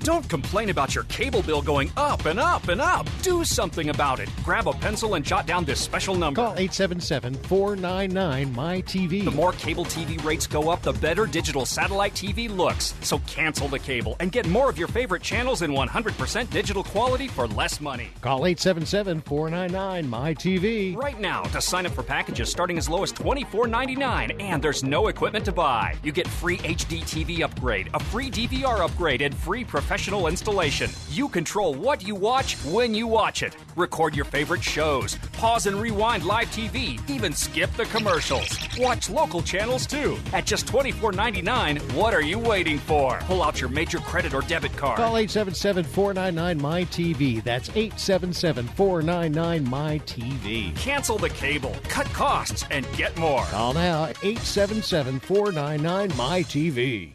Don't complain about your cable bill going up and up and up. Do something about it. Grab a pencil and jot down this special number. Call 877-499-MY-TV. The more cable TV rates go up, the better digital satellite TV looks. So cancel the cable and get more of your favorite channels in 100% digital quality for less money. Call 877-499-MY-TV. Right now to sign up for packages starting as low as $24.99, and there's no equipment to buy. You get free HD TV upgrade, a free DVR upgrade, and free professional installation. You control what you watch when you watch it. Record your favorite shows, pause and rewind live TV, even skip the commercials. Watch local channels too. At just $24.99, what are you waiting for? Pull out your major credit or debit card. Call 877-499-MY-TV. That's 877-499-MY-TV. Cancel the cable, cut costs, and get more. Call now, 877-499-MY-TV.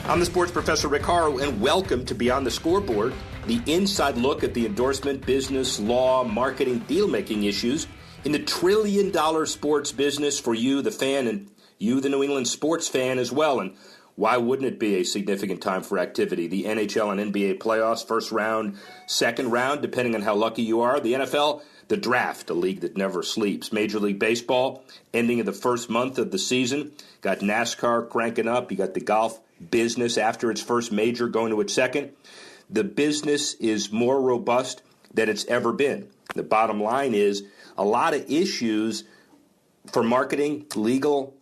I'm the sports professor Rick Horrow, and welcome to Beyond the Scoreboard, the inside look at the endorsement, business, law, marketing, deal-making issues in the trillion-dollar sports business for you, the fan, and you, the New England sports fan, as well. And why wouldn't it be a significant time for activity? The NHL and NBA playoffs, first round, second round, depending on how lucky you are. The NFL, the draft, a league that never sleeps. Major League Baseball, ending of the first month of the season. Got NASCAR cranking up. You got the golf business after its first major going to its second. The business is more robust than it's ever been. The bottom line is a lot of issues for marketing, legal,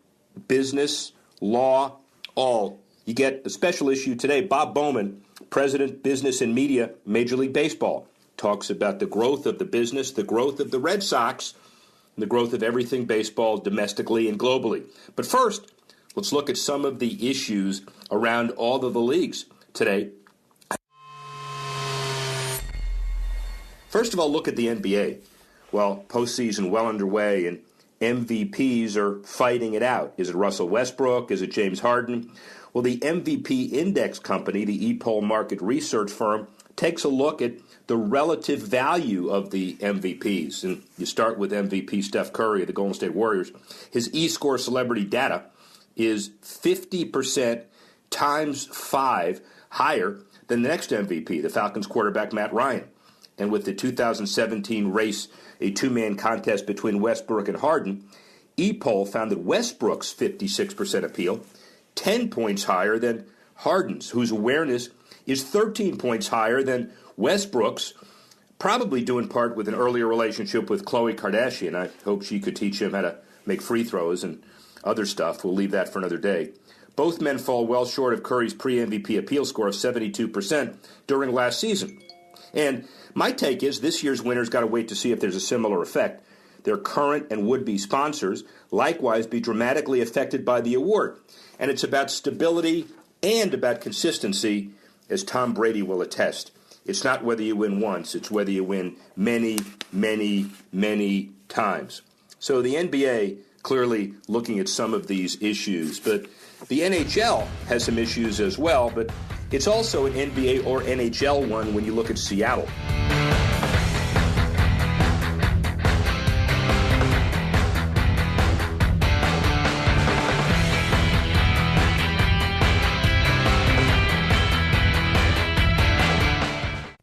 business, law, all. You get a special issue today. Bob Bowman, President, Business and Media, Major League Baseball, talks about the growth of the business, the growth of the Red Sox, and the growth of everything baseball domestically and globally. But first, let's look at some of the issues around all of the leagues today. First of all, look at the NBA. Well, postseason well underway, and MVPs are fighting it out. Is it Russell Westbrook? Is it James Harden? Well, the MVP Index Company, the ePoll market research firm, takes a look at the relative value of the MVPs. And you start with MVP Steph Curry of the Golden State Warriors. His eScore celebrity data is 50% times 5 higher than the next MVP, the Falcons quarterback Matt Ryan. And with the 2017 race, a two-man contest between Westbrook and Harden, ePoll found that Westbrook's 56% appeal, 10 points higher than Harden's, whose awareness is 13 points higher than Westbrook's, probably due in part with an earlier relationship with Khloe Kardashian. I hope she could teach him how to make free throws and other stuff. We'll leave that for another day. Both men fall well short of Curry's pre-MVP appeal score of 72% during last season. And my take is this year's winners got to wait to see if there's a similar effect. Their current and would-be sponsors likewise be dramatically affected by the award. And it's about stability and about consistency, as Tom Brady will attest. It's not whether you win once, it's whether you win many, many, many times. So the NBA clearly looking at some of these issues, but the NHL has some issues as well, but it's also an NBA or NHL one when you look at Seattle.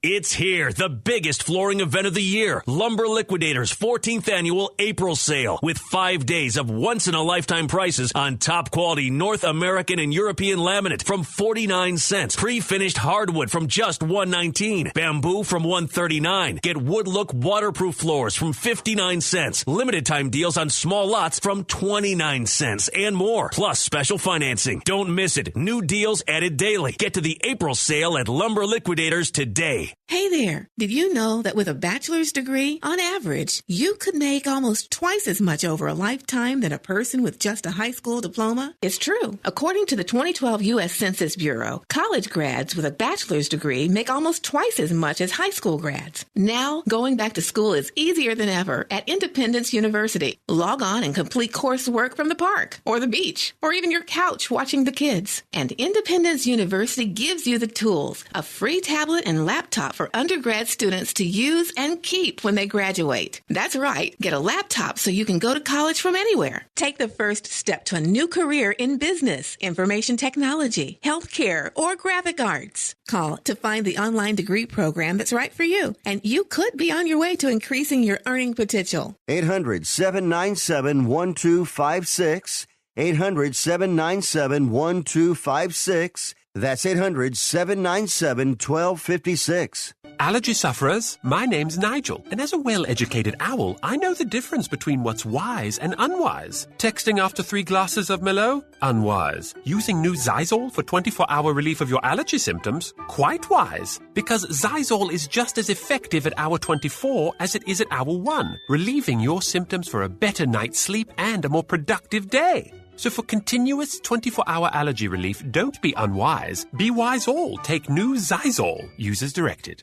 It's here, the biggest flooring event of the year. Lumber Liquidators' 14th annual April sale with 5 days of once-in-a-lifetime prices on top-quality North American and European laminate from 49 cents. Pre-finished hardwood from just $1.19. Bamboo from $1.39. Get wood look waterproof floors from 59 cents. Limited time deals on small lots from 29 cents and more. Plus special financing. Don't miss it. New deals added daily. Get to the April sale at Lumber Liquidators today. Hey there, did you know that with a bachelor's degree, on average, you could make almost twice as much over a lifetime than a person with just a high school diploma? It's true. According to the 2012 U.S. Census Bureau, college grads with a bachelor's degree make almost twice as much as high school grads. Now, going back to school is easier than ever at Independence University. Log on and complete coursework from the park, or the beach, or even your couch watching the kids. And Independence University gives you the tools, a free tablet and laptop laptop for undergrad students to use and keep when they graduate. That's right. Get a laptop so you can go to college from anywhere. Take the first step to a new career in business, information technology, healthcare, or graphic arts. Call to find the online degree program that's right for you, and you could be on your way to increasing your earning potential. 800-797-1256. 800-797-1256. That's 800-797-1256. Allergy sufferers, my name's Nigel, and as a well-educated owl, I know the difference between what's wise and unwise. Texting after 3 glasses of Merlot? Unwise. Using new Zysol for 24-hour relief of your allergy symptoms? Quite wise. Because Zysol is just as effective at hour 24 as it is at hour 1, relieving your symptoms for a better night's sleep and a more productive day. So for continuous 24-hour allergy relief, don't be unwise. Be wise all. Take new Zysol. Use as directed.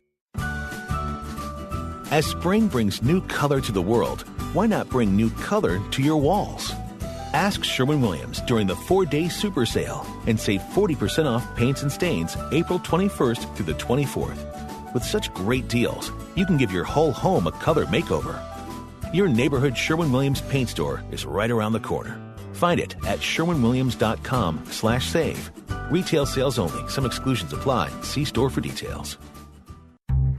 As spring brings new color to the world, why not bring new color to your walls? Ask Sherwin-Williams during the 4-day super sale and save 40% off paints and stains April 21st through the 24th. With such great deals, you can give your whole home a color makeover. Your neighborhood Sherwin-Williams paint store is right around the corner. Find it at sherwinwilliams.com/save. Retail sales only. Some exclusions apply. See store for details.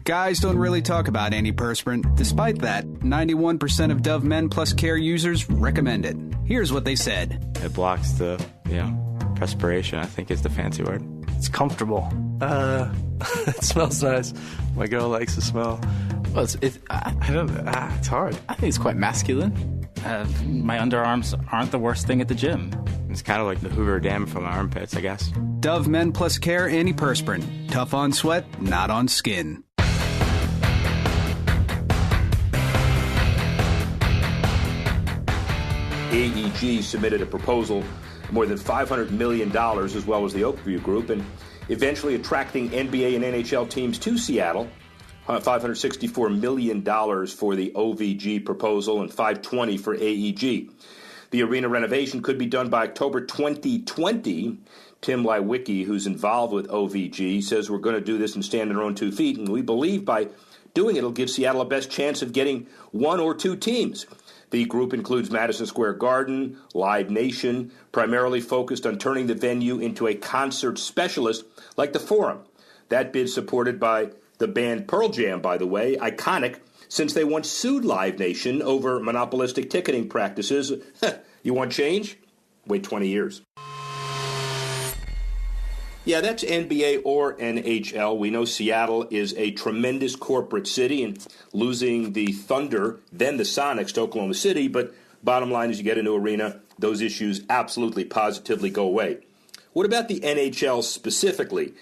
Guys don't really talk about antiperspirant. Despite that, 91% of Dove Men Plus Care users recommend it. Here's what they said. It blocks the, perspiration, I think is the fancy word. It's comfortable. It smells nice. My girl likes the smell. Well, it's hard. I think it's quite masculine. My underarms aren't the worst thing at the gym. It's kind of like the Hoover Dam from my armpits, I guess. Dove Men Plus Care Antiperspirant. Tough on sweat, not on skin. AEG submitted a proposal more than $500 million, as well as the Oakview Group, and eventually attracting NBA and NHL teams to Seattle. $564 million for the OVG proposal and $520 million for AEG. The arena renovation could be done by October 2020. Tim Lewicki, who's involved with OVG, says we're going to do this and stand on our own 2 feet, and we believe by doing it, it'll give Seattle a best chance of getting 1 or 2 teams. The group includes Madison Square Garden, Live Nation, primarily focused on turning the venue into a concert specialist like the Forum. That bid supported by the band Pearl Jam, by the way, iconic since they once sued Live Nation over monopolistic ticketing practices. You want change? Wait 20 years. Yeah, that's NBA or NHL. We know Seattle is a tremendous corporate city, and losing the Thunder, then the Sonics to Oklahoma City, but bottom line is you get a new arena, those issues absolutely, positively go away. What about the NHL specifically?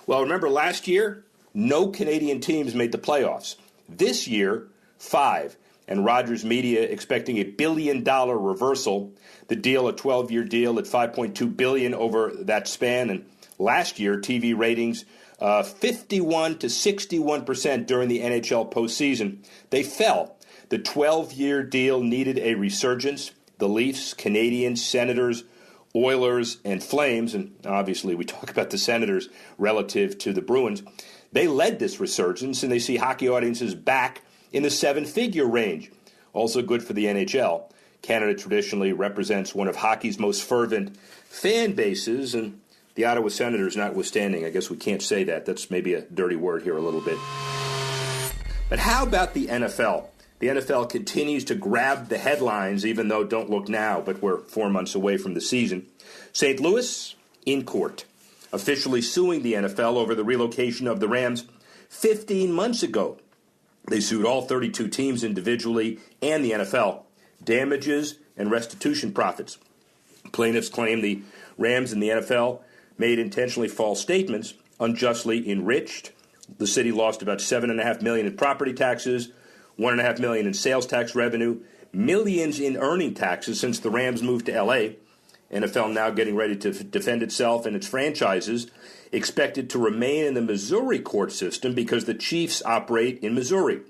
Well, remember last year, no Canadian teams made the playoffs. This year, 5. And Rogers Media expecting a $1 billion reversal. The deal, a 12-year deal at $5.2 billion over that span. And last year, TV ratings 51 to 61% during the NHL postseason. They fell. The 12-year deal needed a resurgence. The Leafs, Canadiens, Senators, Oilers, and Flames, and obviously we talk about the Senators relative to the Bruins, they led this resurgence, and they see hockey audiences back in the 7-figure range. Also good for the NHL. Canada traditionally represents one of hockey's most fervent fan bases, and the Ottawa Senators notwithstanding. I guess we can't say that. That's maybe a dirty word here a little bit. But how about the NFL? The NFL continues to grab the headlines, even though don't look now, but we're 4 months away from the season. St. Louis in court, officially suing the NFL over the relocation of the Rams 15 months ago. They sued all 32 teams individually and the NFL, damages and restitution profits. Plaintiffs claim the Rams and the NFL made intentionally false statements, unjustly enriched. The city lost about $7.5 million in property taxes, $1.5 million in sales tax revenue, millions in earning taxes since the Rams moved to L.A. NFL now getting ready to defend itself and its franchises, expected to remain in the Missouri court system because the Chiefs operate in Missouri.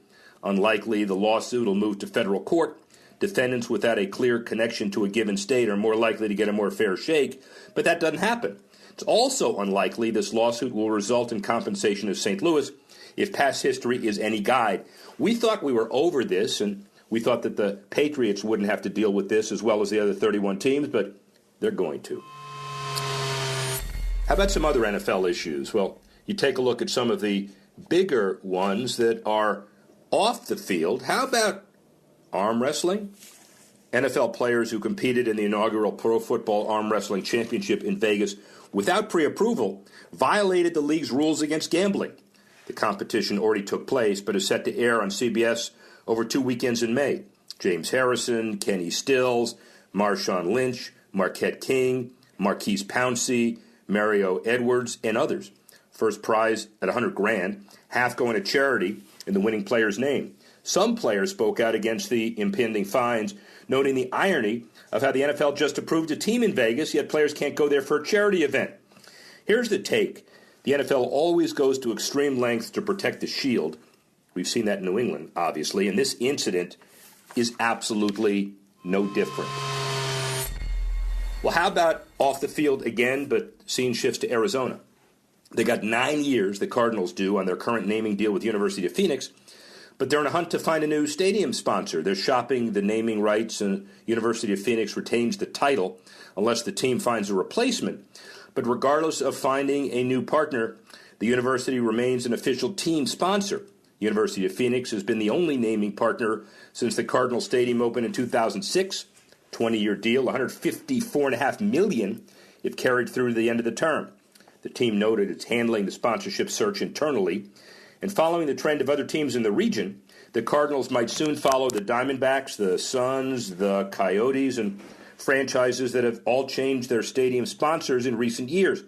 Unlikely the lawsuit will move to federal court. Defendants without a clear connection to a given state are more likely to get a more fair shake, but that doesn't happen. It's also unlikely this lawsuit will result in compensation of St. Louis if past history is any guide. We thought we were over this, and we thought that the Patriots wouldn't have to deal with this as well as the other 31 teams, but they're going to. How about some other NFL issues? Well, you take a look at some of the bigger ones that are off the field. How about arm wrestling? NFL players who competed in the inaugural Pro Football Arm Wrestling Championship in Vegas without pre-approval violated the league's rules against gambling. The competition already took place, but is set to air on CBS over 2 weekends in May. James Harrison, Kenny Stills, Marshawn Lynch, Marquette King, Marquise Pouncey, Mario Edwards, and others. First prize at $100,000, half going to charity in the winning player's name. Some players spoke out against the impending fines, noting the irony of how the NFL just approved a team in Vegas, yet players can't go there for a charity event. Here's the take. The NFL always goes to extreme lengths to protect the shield. We've seen that in New England, obviously, and this incident is absolutely no different. Well, how about off the field again, but scene shifts to Arizona? They got 9 years, the Cardinals do, on their current naming deal with the University of Phoenix, but they're in a hunt to find a new stadium sponsor. They're shopping the naming rights, and University of Phoenix retains the title unless the team finds a replacement. But regardless of finding a new partner, the university remains an official team sponsor. University of Phoenix has been the only naming partner since the Cardinal Stadium opened in 2006. 20-year deal, $154.5 million if carried through to the end of the term. The team noted it's handling the sponsorship search internally. And following the trend of other teams in the region, the Cardinals might soon follow the Diamondbacks, the Suns, the Coyotes, and franchises that have all changed their stadium sponsors in recent years.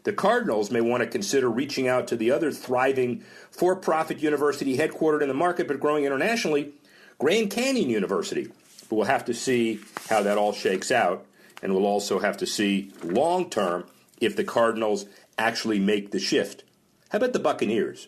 The Cardinals may want to consider reaching out to the other thriving for-profit university headquartered in the market but growing internationally, Grand Canyon University. But we'll have to see how that all shakes out, and we'll also have to see long-term if the Cardinals actually make the shift. How about the Buccaneers?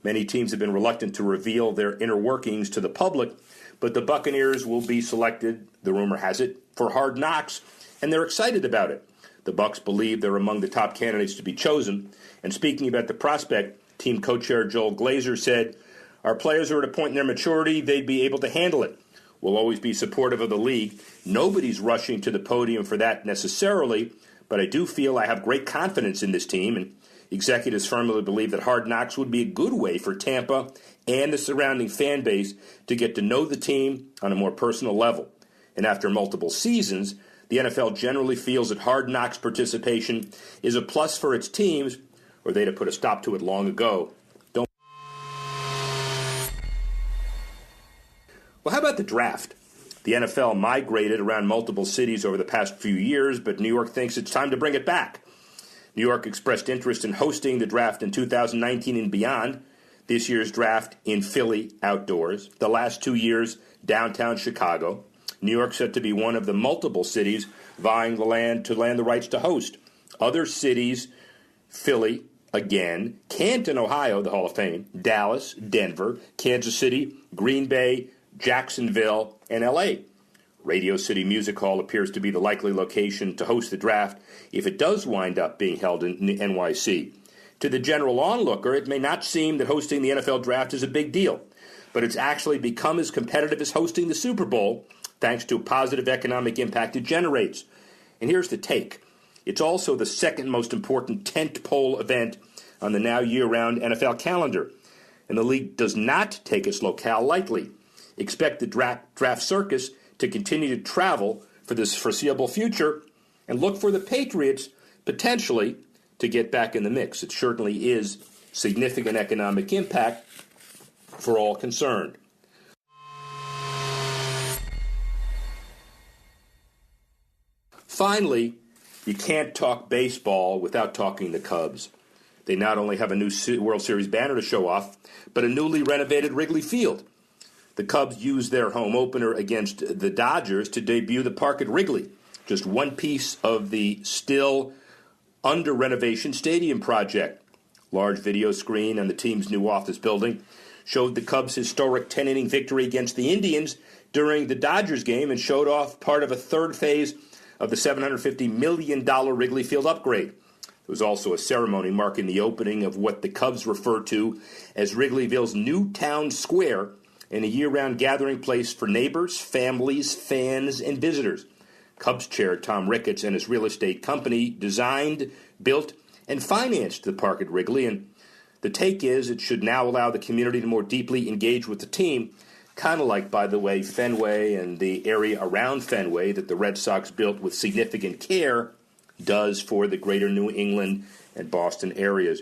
Many teams have been reluctant to reveal their inner workings to the public, but the Buccaneers will be selected, the rumor has it, for Hard Knocks, and they're excited about it. The Bucs believe they're among the top candidates to be chosen. And speaking about the prospect, team co-chair Joel Glazer said, "Our players are at a point in their maturity they'd be able to handle it. We'll always be supportive of the league. Nobody's rushing to the podium for that necessarily, but I do feel I have great confidence in this team." And executives firmly believe that Hard Knocks would be a good way for Tampa and the surrounding fan base to get to know the team on a more personal level. And after multiple seasons, the NFL generally feels that Hard Knocks participation is a plus for its teams, or they'd have put a stop to it long ago. Well, how about the draft? The NFL migrated around multiple cities over the past few years, but New York thinks it's time to bring it back. New York expressed interest in hosting the draft in 2019 and beyond. This year's draft in Philly, outdoors. The last 2 years, downtown Chicago. New York set to be one of the multiple cities vying to land the rights to host. Other cities, Philly, again, Canton, Ohio, the Hall of Fame, Dallas, Denver, Kansas City, Green Bay, Jacksonville, and L.A. Radio City Music Hall appears to be the likely location to host the draft if it does wind up being held in NYC. To the general onlooker, it may not seem that hosting the NFL draft is a big deal, but it's actually become as competitive as hosting the Super Bowl, thanks to a positive economic impact it generates. And here's the take. It's also the second most important tentpole event on the now year-round NFL calendar, and the league does not take its locale lightly. Expect the draft circus to continue to travel for this foreseeable future, and look for the Patriots potentially to get back in the mix. It certainly is significant economic impact for all concerned. Finally, you can't talk baseball without talking the Cubs. They not only have a new World Series banner to show off, but a newly renovated Wrigley Field. The Cubs used their home opener against the Dodgers to debut the park at Wrigley, just one piece of the still under-renovation stadium project. Large video screen on the team's new office building showed the Cubs' historic 10-inning victory against the Indians during the Dodgers game and showed off part of a third phase of the $750 million Wrigley Field upgrade. There was also a ceremony marking the opening of what the Cubs refer to as Wrigleyville's new town square, and a year-round gathering place for neighbors, families, fans, and visitors. Cubs chair Tom Ricketts and his real estate company designed, built, and financed the park at Wrigley, and the take is it should now allow the community to more deeply engage with the team, kind of like, by the way, Fenway and the area around Fenway that the Red Sox built with significant care does for the greater New England and Boston areas.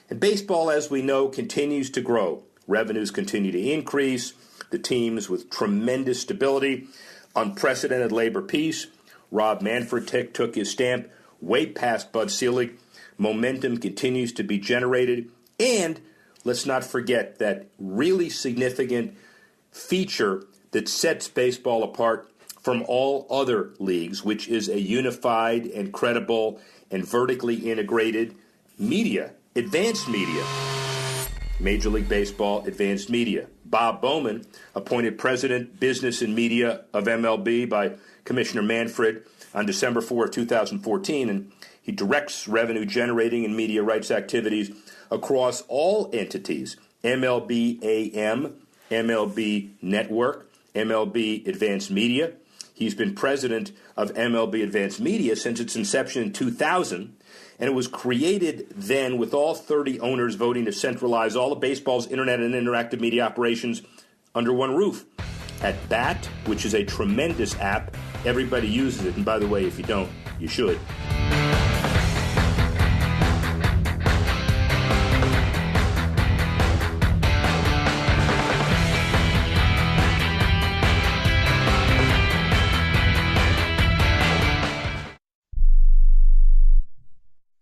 And baseball, as we know, continues to grow. Revenues continue to increase. The teams with tremendous stability, unprecedented labor peace. Rob Manfred took his stamp way past Bud Selig. Momentum continues to be generated. And let's not forget that really significant feature that sets baseball apart from all other leagues, which is a unified and credible and vertically integrated media, advanced media. Major League Baseball Advanced Media. Bob Bowman, appointed President, Business and Media of MLB by Commissioner Manfred on December 4, 2014, and he directs revenue-generating and media rights activities across all entities, MLB AM, MLB Network, MLB Advanced Media. He's been president of MLB Advanced Media since its inception in 2000, and it was created then with all 30 owners voting to centralize all of baseball's internet and interactive media operations under one roof. At Bat, which is a tremendous app, everybody uses it, and by the way, if you don't, you should.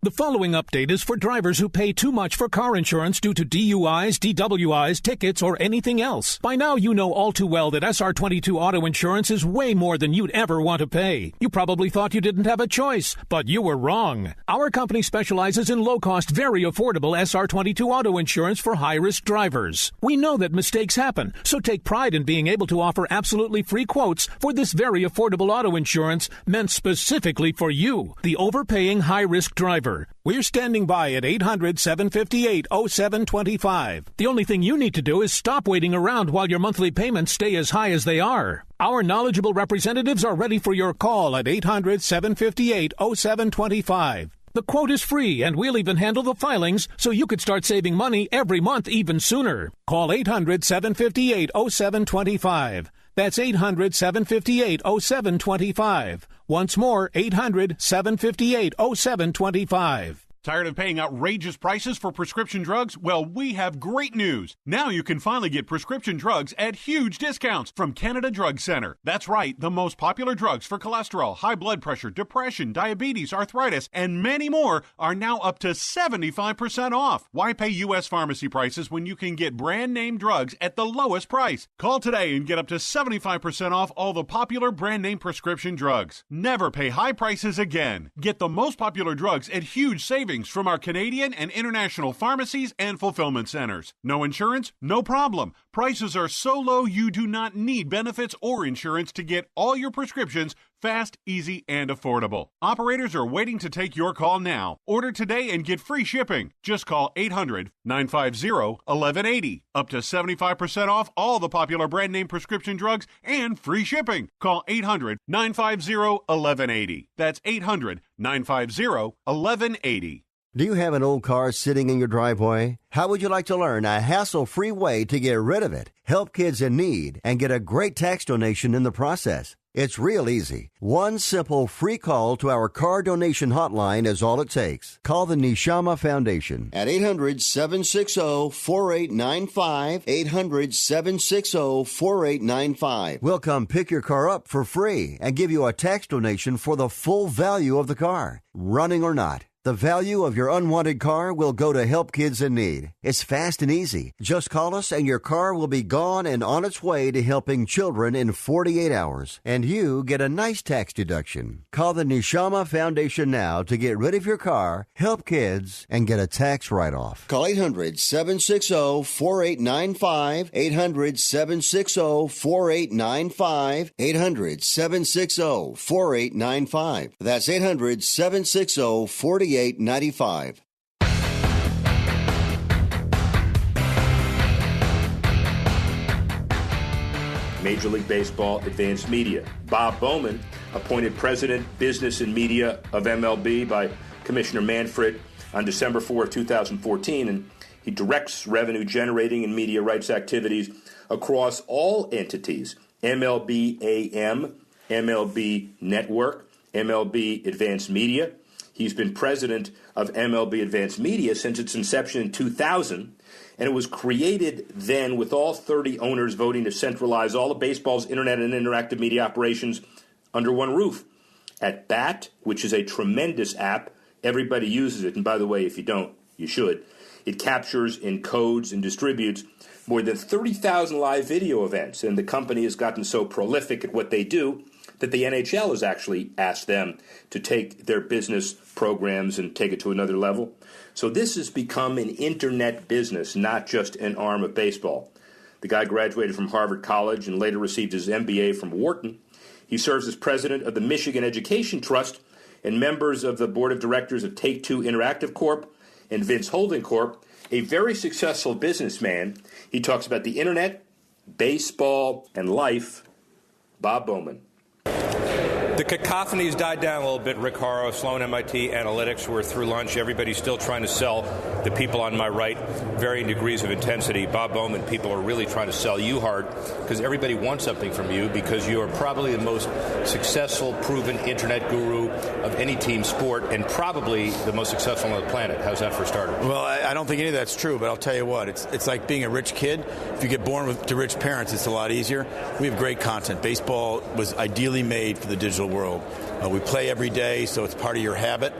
The following update is for drivers who pay too much for car insurance due to DUIs, DWIs, tickets, or anything else. By now, you know all too well that SR22 auto insurance is way more than you'd ever want to pay. You probably thought you didn't have a choice, but you were wrong. Our company specializes in low-cost, very affordable SR22 auto insurance for high-risk drivers. We know that mistakes happen, so take pride in being able to offer absolutely free quotes for this very affordable auto insurance meant specifically for you, the overpaying high-risk driver. We're standing by at 800-758-0725. The only thing you need to do is stop waiting around while your monthly payments stay as high as they are. Our knowledgeable representatives are ready for your call at 800-758-0725. The quote is free, and we'll even handle the filings so you could start saving money every month even sooner. Call 800-758-0725. That's 800-758-0725. Once more, 800-758-0725. Tired of paying outrageous prices for prescription drugs? Well, we have great news. Now you can finally get prescription drugs at huge discounts from Canada Drug Center. That's right, the most popular drugs for cholesterol, high blood pressure, depression, diabetes, arthritis, and many more are now up to 75% off. Why pay U.S. pharmacy prices when you can get brand name drugs at the lowest price? Call today and get up to 75% off all the popular brand name prescription drugs. Never pay high prices again. Get the most popular drugs at huge savings from our Canadian and international pharmacies and fulfillment centers. No insurance? No problem. Prices are so low you do not need benefits or insurance to get all your prescriptions fast, easy, and affordable. Operators are waiting to take your call now. Order today and get free shipping. Just call 800-950-1180. Up to 75% off all the popular brand name prescription drugs and free shipping. Call 800-950-1180. That's 800-950-1180. Do you have an old car sitting in your driveway? How would you like to learn a hassle-free way to get rid of it, help kids in need, and get a great tax donation in the process? It's real easy. One simple free call to our car donation hotline is all it takes. Call the Neshama Foundation at 800-760-4895, 800-760-4895. We'll come pick your car up for free and give you a tax donation for the full value of the car, running or not. The value of your unwanted car will go to help kids in need. It's fast and easy. Just call us and your car will be gone and on its way to helping children in 48 hours. And you get a nice tax deduction. Call the Neshama Foundation now to get rid of your car, help kids, and get a tax write-off. Call 800-760-4895, 800-760-4895, 800-760-4895. That's 800-760-4895. $28.95. Major League Baseball Advanced Media. Bob Bowman, appointed President, Business and Media of MLB by Commissioner Manfred on December 4, 2014, and he directs revenue generating and media rights activities across all entities: MLB AM, MLB Network, MLB Advanced Media. He's been president of MLB Advanced Media since its inception in 2000, and it was created then with all 30 owners voting to centralize all of baseball's internet and interactive media operations under one roof. At Bat, which is a tremendous app, everybody uses it, and by the way, if you don't, you should. It captures, encodes, and distributes more than 30,000 live video events, and the company has gotten so prolific at what they do that the NHL has actually asked them to take their business programs and take it to another level. So this has become an internet business, not just an arm of baseball. The guy graduated from Harvard College and later received his MBA from Wharton. He serves as president of the Michigan Education Trust and members of the board of directors of Take-Two Interactive Corp. And Vince Holding Corp., a very successful businessman. He talks about the internet, baseball, and life. Bob Bowman. The cacophony's died down a little bit. Rick Horrow, Sloan MIT Analytics. We're through lunch. Everybody's still trying to sell the people on my right, varying degrees of intensity. Bob Bowman, people are really trying to sell you hard because everybody wants something from you because you are probably the most successful, proven internet guru of any team sport and probably the most successful on the planet. How's that for starters? Well, I don't think any of that's true, but I'll tell you what. It's like being a rich kid. If you get born to rich parents, it's a lot easier. We have great content. Baseball was ideally made for the digital world. We play every day, so it's part of your habit.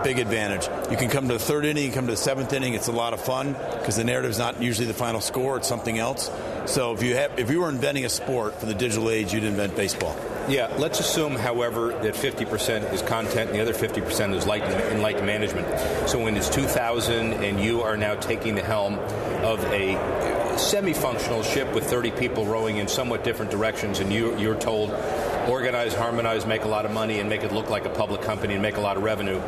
Big advantage. You can come to the third inning, you come to the seventh inning. It's a lot of fun because the narrative is not usually the final score. It's something else. So if you were inventing a sport for the digital age, you'd invent baseball. Yeah, let's assume, however, that 50% is content and the other 50% is enlightened management. So when it's 2000 and you are now taking the helm of a semi-functional ship with 30 people rowing in somewhat different directions and you're told organize, harmonize, make a lot of money, and make it look like a public company and make a lot of revenue.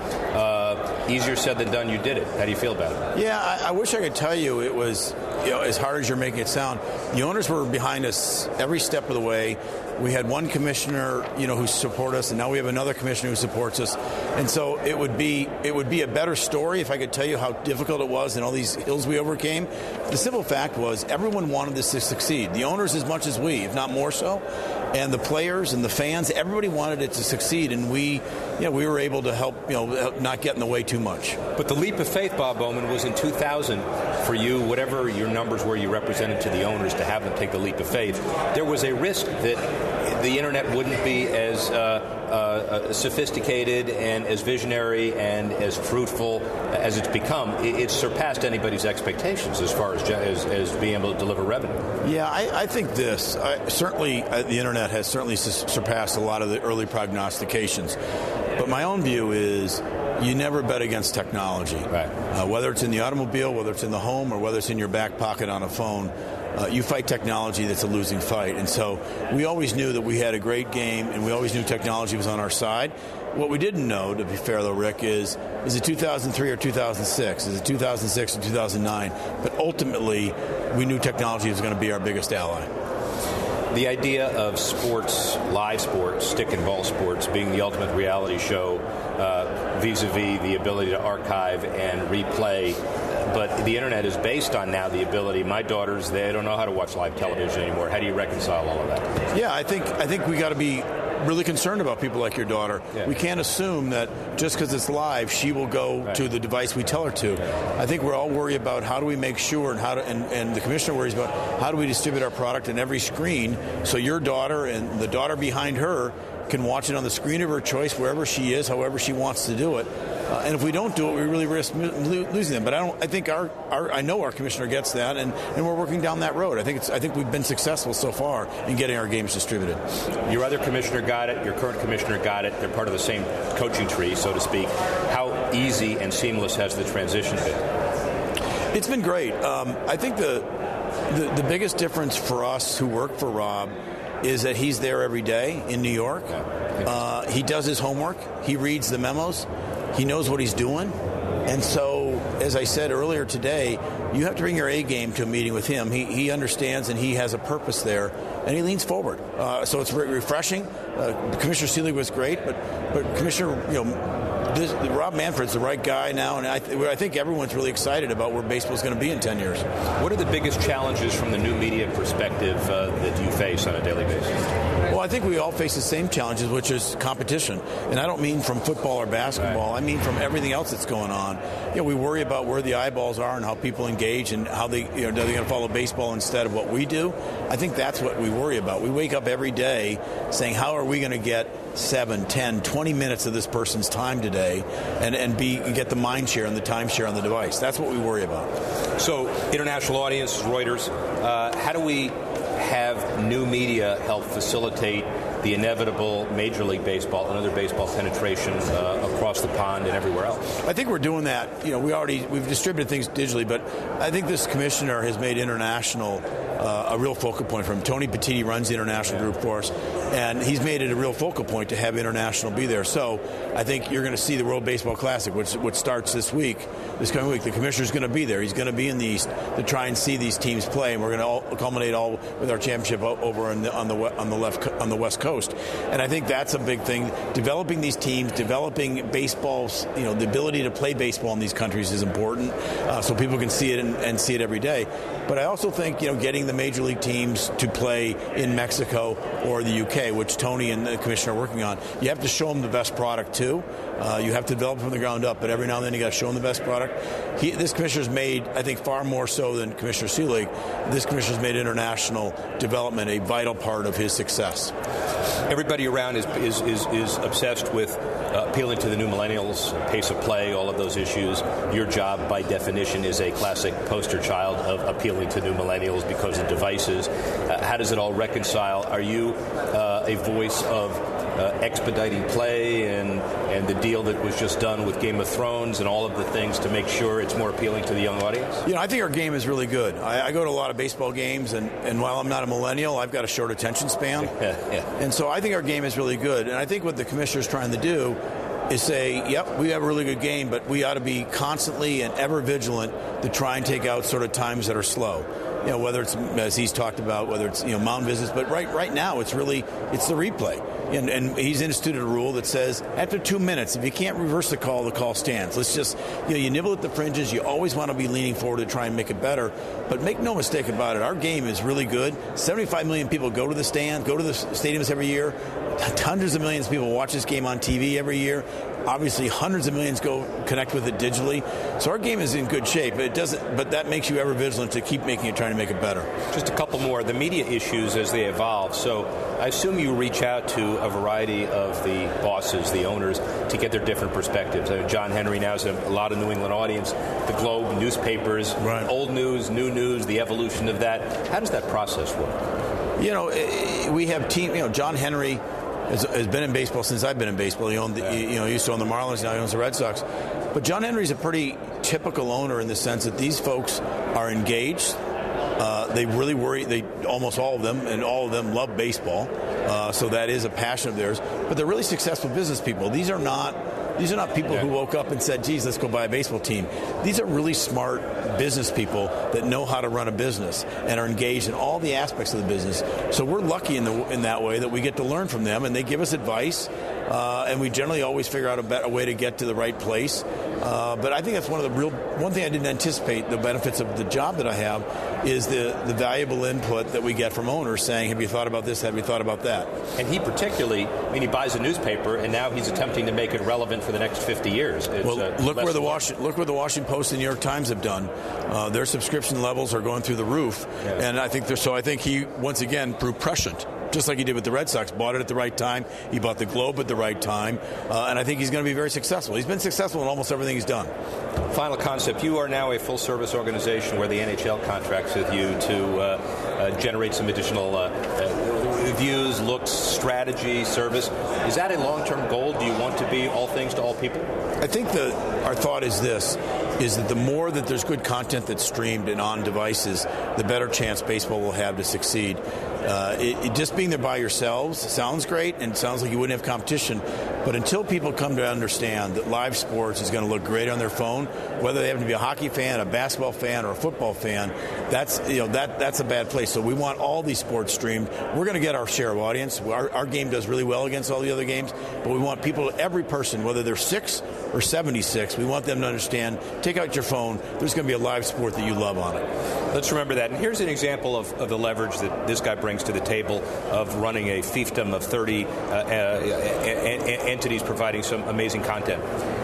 Easier said than done. You did it. How do you feel about it? Yeah, I wish I could tell you it was as hard as you're making it sound. The owners were behind us every step of the way. We had one commissioner, who supported us, and now we have another commissioner who supports us. And so it would be a better story if I could tell you how difficult it was and all these hills we overcame. The simple fact was everyone wanted this to succeed. The owners as much as we, if not more so, and the players and the fans. Everybody wanted it to succeed, and we were able to help not get in the way too much. But the leap of faith, Bob Bowman, was in 2000 for you. Whatever your numbers were, you represented to the owners to have them take the leap of faith. There was a risk that the internet wouldn't be as sophisticated and as visionary and as fruitful as it's become. It surpassed anybody's expectations as far as being able to deliver revenue. Yeah, I think this. Certainly, the internet has certainly surpassed a lot of the early prognostications. But my own view is you never bet against technology. Right. Whether it's in the automobile, whether it's in the home, or whether it's in your back pocket on a phone, you fight technology that's a losing fight. And so we always knew that we had a great game, and we always knew technology was on our side. What we didn't know, to be fair though, Rick, is it 2003 or 2006? Is it 2006 or 2009? But ultimately, we knew technology was going to be our biggest ally. The idea of sports, live sports, stick and ball sports, being the ultimate reality show, vis-a-vis the ability to archive and replay. But the internet is based on now the ability. My daughters, they don't know how to watch live television anymore. How do you reconcile all of that? Yeah, I think we got to be really concerned about people like your daughter. Yeah. We can't assume that just because it's live, she will go to the device we tell her to. I think we're all worried about how do we make sure and the commissioner worries about how do we distribute our product in every screen so your daughter and the daughter behind her can watch it on the screen of her choice wherever she is, however she wants to do it. And if we don't do it, we really risk losing them. But I know our commissioner gets that, and we're working down that road. I think we've been successful so far in getting our games distributed. Your other commissioner got it. Your current commissioner got it. They're part of the same coaching tree, so to speak. How easy and seamless has the transition been? It's been great. I think the biggest difference for us who work for Rob is that he's there every day in New York. He does his homework. He reads the memos. He knows what he's doing. And so, as I said earlier today, you have to bring your A game to a meeting with him. He understands and he has a purpose there, and he leans forward. So it's very refreshing. Commissioner Seelig was great, but Commissioner, Rob Manfred's the right guy now, and I think everyone's really excited about where baseball is going to be in 10 years. What are the biggest challenges from the new media perspective that you face on a daily basis? Well, I think we all face the same challenges, which is competition. And I don't mean from football or basketball. Right. I mean from everything else that's going on. We worry about where the eyeballs are and how people engage and how they're going to follow baseball instead of what we do. I think that's what we worry about. We wake up every day saying, how are we going to get 7, 10, 20 minutes of this person's time today and get the mind share and the time share on the device? That's what we worry about. So, international audience, Reuters, how do we have new media help facilitate the inevitable Major League Baseball and other baseball penetration across the pond and everywhere else? I think we're doing that. We've distributed things digitally, but I think this commissioner has made international a real focal point for him. Tony Petitti runs the international group for us, and he's made it a real focal point to have international be there. So I think you're going to see the World Baseball Classic, which starts this coming week. The commissioner's going to be there. He's going to be in the East to try and see these teams play, and we're going to culminate all with our championship over on the West Coast. And I think that's a big thing. Developing these teams, developing baseball's, the ability to play baseball in these countries is important, so people can see it and see it every day. But I also think, getting the major league teams to play in Mexico or the UK, which Tony and the commissioner are working on, you have to show them the best product too. You have to develop from the ground up, but every now and then you got to show them the best product. This commissioner's made, I think, far more so than Commissioner Seelig. This commissioner's made international development a vital part of his success. Everybody around is obsessed with appealing to the new millennials, pace of play, all of those issues. Your job, by definition, is a classic poster child of appealing to new millennials because of devices. How does it all reconcile? Are you a voice of expediting play and the deal that was just done with Game of Thrones and all of the things to make sure it's more appealing to the young audience? I think our game is really good. I go to a lot of baseball games, and while I'm not a millennial, I've got a short attention span. And so I think our game is really good. And I think what the commissioner's trying to do is say, yep, we have a really good game, but we ought to be constantly and ever vigilant to try and take out sort of times that are slow. Whether it's, as he's talked about, whether it's, mound visits, but right now it's the replay. And he's instituted a rule that says after 2 minutes, if you can't reverse the call stands. Let's just, you nibble at the fringes. You always want to be leaning forward to try and make it better. But make no mistake about it, our game is really good. 75 million people go to the stand, go to the stadiums every year. Hundreds of millions of people watch this game on TV every year. Obviously, hundreds of millions go connect with it digitally. So our game is in good shape. But that makes you ever vigilant to keep trying to make it better. Just a couple more. The media issues as they evolve. So I assume you reach out to a variety of the bosses, the owners, to get their different perspectives. John Henry now has a lot of New England audience. The Globe, newspapers, right. Old news, new news, the evolution of that. How does that process work? We have John Henry has been in baseball since I've been in baseball. He owned, he used to own the Marlins, now he owns the Red Sox. But John Henry's a pretty typical owner in the sense that these folks are engaged. They really worry. Almost all of them love baseball. So that is a passion of theirs. But they're really successful business people. These are not people who woke up and said, geez, let's go buy a baseball team. These are really smart business people that know how to run a business and are engaged in all the aspects of the business. So we're lucky in that way that we get to learn from them, and they give us advice, and we generally always figure out a way to get to the right place. But I think that's one thing I didn't anticipate, the benefits of the job that I have, is the valuable input that we get from owners saying, have you thought about this, have you thought about that? And he particularly, he buys a newspaper, and now he's attempting to make it relevant for the next 50 years. Look where the Washington Post and New York Times have done. Their subscription levels are going through the roof, and I think he once again proved prescient. Just like he did with the Red Sox, bought it at the right time. He bought the Globe at the right time, and I think he's going to be very successful. He's been successful in almost everything he's done. Final concept: you are now a full-service organization where the NHL contracts with you to generate some additional views, looks, strategy, service. Is that a long-term goal? Do you want to be all things to all people? I think our thought is this, is that the more that there's good content that's streamed and on devices, the better chance baseball will have to succeed. Just being there by yourselves sounds great and sounds like you wouldn't have competition, but until people come to understand that live sports is going to look great on their phone, whether they happen to be a hockey fan, a basketball fan, or a football fan, that's a bad place. So we want all these sports streamed. We're going to get our share of audience. Our game does really well against all the other games, but we want people, every person, whether they're 6 or 76, we want them to understand, take out your phone, there's going to be a live sport that you love on it. Let's remember that. And here's an example of the leverage that this guy brings to the table of running a fiefdom of 30 entities providing some amazing content.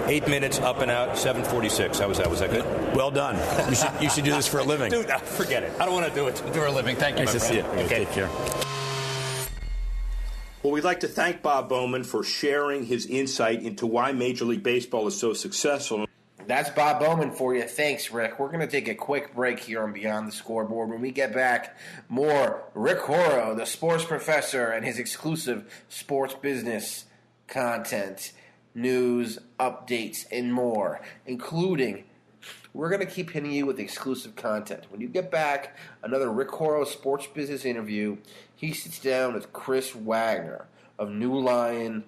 8 minutes, up and out, 7:46. How was that? Was that good? Well done. You should do this for a living. Dude, forget it. I don't want to do it for a living. Thank you, nice my to friend. see you. Okay. Take care. Well, we'd like to thank Bob Bowman for sharing his insight into why Major League Baseball is so successful. That's Bob Bowman for you. Thanks, Rick. We're going to take a quick break here on Beyond the Scoreboard. When we get back, more Rick Horrow, the sports professor, and his exclusive sports business content, news, updates, and more, including we're going to keep hitting you with exclusive content. When you get back, another Rick Horrow sports business interview. He sits down with Chris Wagner of New Lion,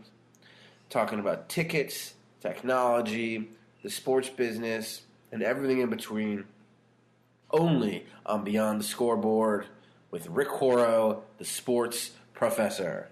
talking about tickets, technology, the sports business, and everything in between, only on Beyond the Scoreboard with Rick Horrow, the sports professor.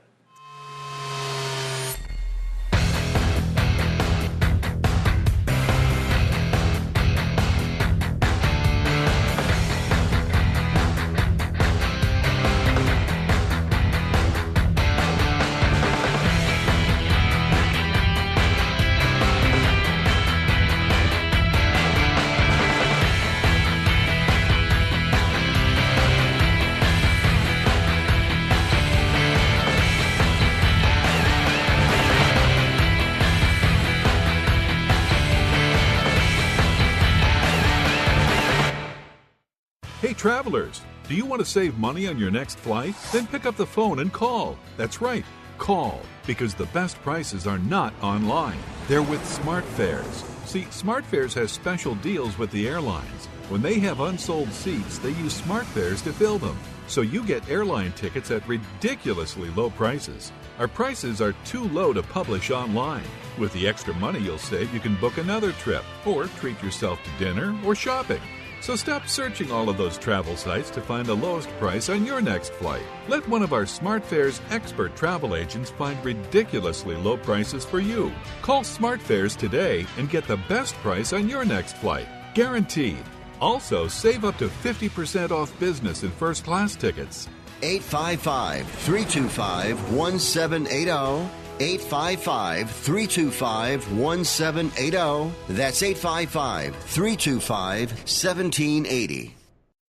Travelers, do you want to save money on your next flight? Then pick up the phone and call. That's right, call, because the best prices are not online. They're with SmartFares. See, SmartFares has special deals with the airlines. When they have unsold seats, they use SmartFares to fill them. So you get airline tickets at ridiculously low prices. Our prices are too low to publish online. With the extra money you'll save, you can book another trip or treat yourself to dinner or shopping. So stop searching all of those travel sites to find the lowest price on your next flight. Let one of our SmartFares expert travel agents find ridiculously low prices for you. Call SmartFares today and get the best price on your next flight. Guaranteed. Also, save up to 50% off business and first class tickets. 855-325-1780. 855-325-1780. That's 855-325-1780.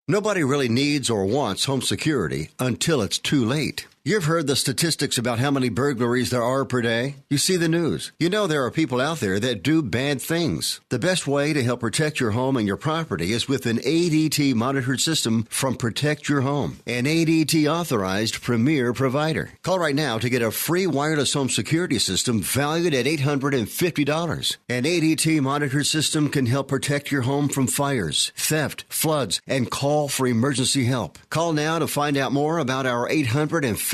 Nobody really needs or wants home security until it's too late. You've heard the statistics about how many burglaries there are per day. You see the news. You know there are people out there that do bad things. The best way to help protect your home and your property is with an ADT monitored system from Protect Your Home, an ADT authorized premier provider. Call right now to get a free wireless home security system valued at $850. An ADT monitored system can help protect your home from fires, theft, floods, and call for emergency help. Call now to find out more about our $850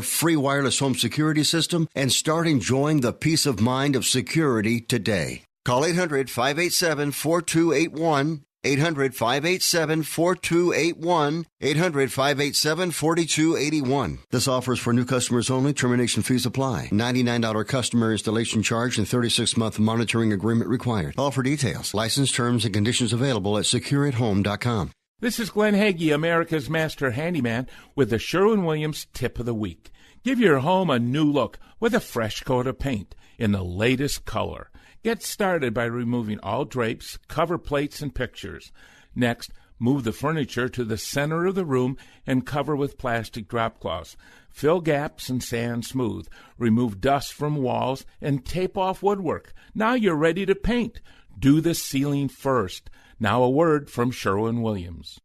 free wireless home security system and start enjoying the peace of mind of security today. Call 800-587-4281, 800-587-4281, 800-587-4281. This offer is for new customers only. Termination fees apply. $99 customer installation charge and 36-month monitoring agreement required. All for details. License terms and conditions available at secureathome.com. This is Glenn Hagee, America's Master Handyman, with the Sherwin-Williams Tip of the Week. Give your home a new look with a fresh coat of paint in the latest color. Get started by removing all drapes, cover plates, and pictures. Next, move the furniture to the center of the room and cover with plastic drop cloths. Fill gaps and sand smooth. Remove dust from walls and tape off woodwork. Now you're ready to paint. Do the ceiling first. Now a word from Sherwin-Williams.